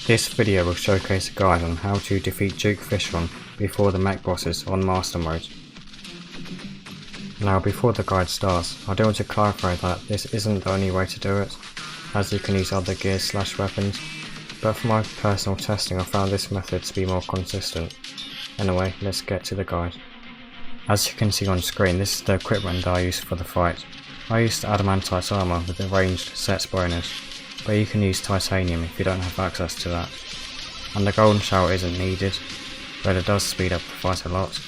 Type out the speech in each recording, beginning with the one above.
This video will showcase a guide on how to defeat Duke Fishron before the mech bosses on Master Mode. Now before the guide starts, I do want to clarify that this isn't the only way to do it, as you can use other gears / weapons, but for my personal testing I found this method to be more consistent. Anyway, let's get to the guide. As you can see on screen, this is the equipment that I used for the fight. I used adamantite armour with the ranged sets bonus, but you can use titanium if you don't have access to that. And the golden shower isn't needed, but it does speed up the fight a lot.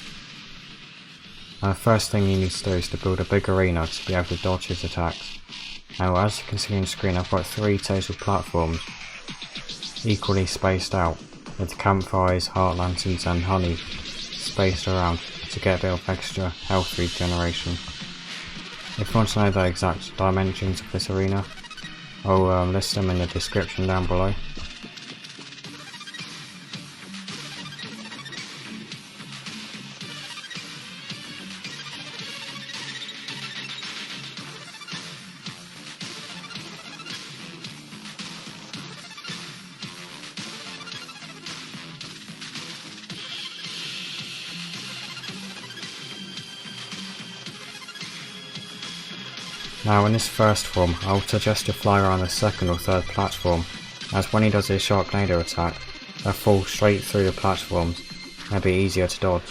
Now the first thing you need to do is to build a big arena to be able to dodge his attacks. Now as you can see on screen, I've got 3 total platforms, equally spaced out, with campfires, heart lanterns and honey spaced around to get a bit of extra health regeneration. If you want to know the exact dimensions of this arena, I'll list them in the description down below. Now in this first form, I would suggest to fly around the second or third platform, as when he does his Sharknado attack, they'll fall straight through the platforms and it'll be easier to dodge.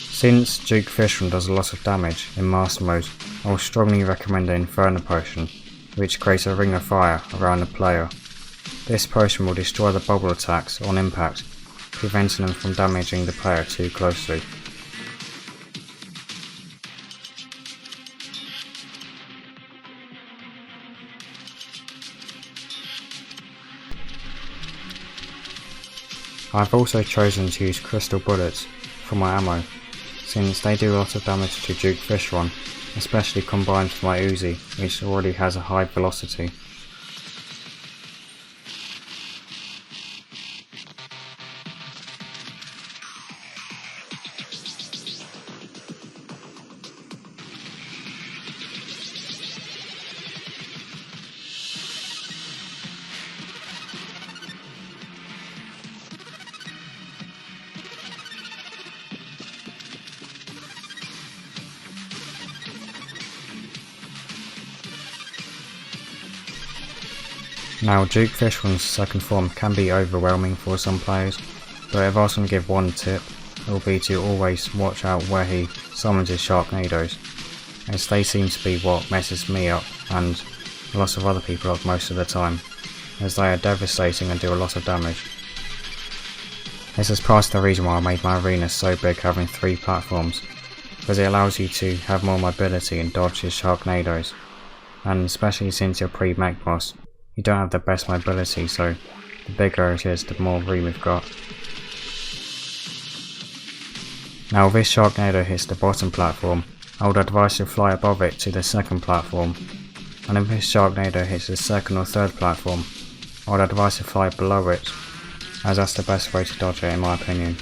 Since Duke Fishron does a lot of damage in Master Mode, I will strongly recommend the Inferno Potion, which creates a ring of fire around the player. This potion will destroy the bubble attacks on impact, preventing them from damaging the player too closely. I've also chosen to use crystal bullets for my ammo, since they do a lot of damage to Duke Fishron, especially combined with my Uzi, which already has a high velocity. Now Duke Fishron's second form can be overwhelming for some players, but if I was going to give one tip, it will be to always watch out where he summons his Sharknadoes, as they seem to be what messes me up and lots of other people up most of the time, as they are devastating and do a lot of damage. This is part of the reason why I made my arena so big, having 3 platforms, because it allows you to have more mobility and dodge his Sharknadoes, and especially since you're Pre-Mech boss, you don't have the best mobility, so the bigger it is, the more room we've got. Now if this Sharknado hits the bottom platform, I would advise to fly above it to the second platform, and if this Sharknado hits the second or third platform, I would advise to fly below it, as that's the best way to dodge it in my opinion.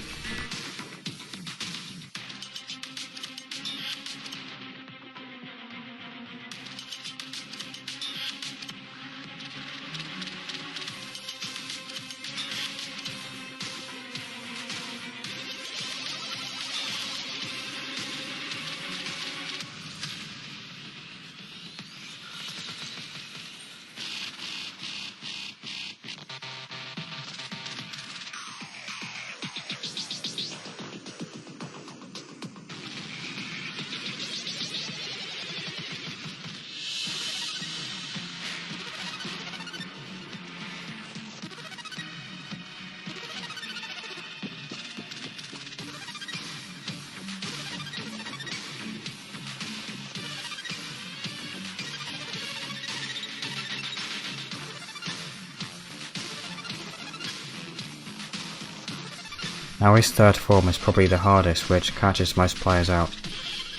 Now his third form is probably the hardest, which catches most players out,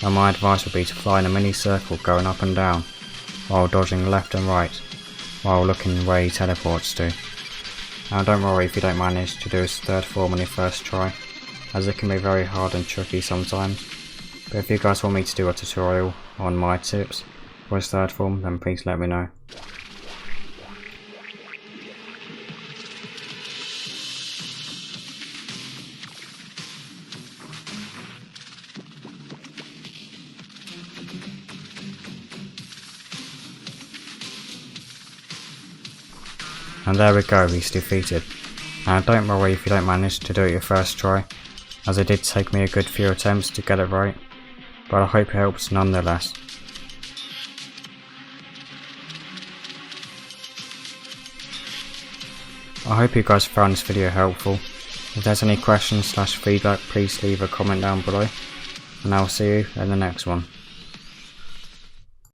and my advice would be to fly in a mini circle going up and down, while dodging left and right, while looking where he teleports to. Now don't worry if you don't manage to do his third form on your first try, as it can be very hard and tricky sometimes, but if you guys want me to do a tutorial on my tips for this third form, then please let me know. And there we go, he's defeated. And don't worry if you don't manage to do it your first try, as it did take me a good few attempts to get it right, but I hope it helps nonetheless. I hope you guys found this video helpful. If there's any questions / feedback, please leave a comment down below, and I'll see you in the next one.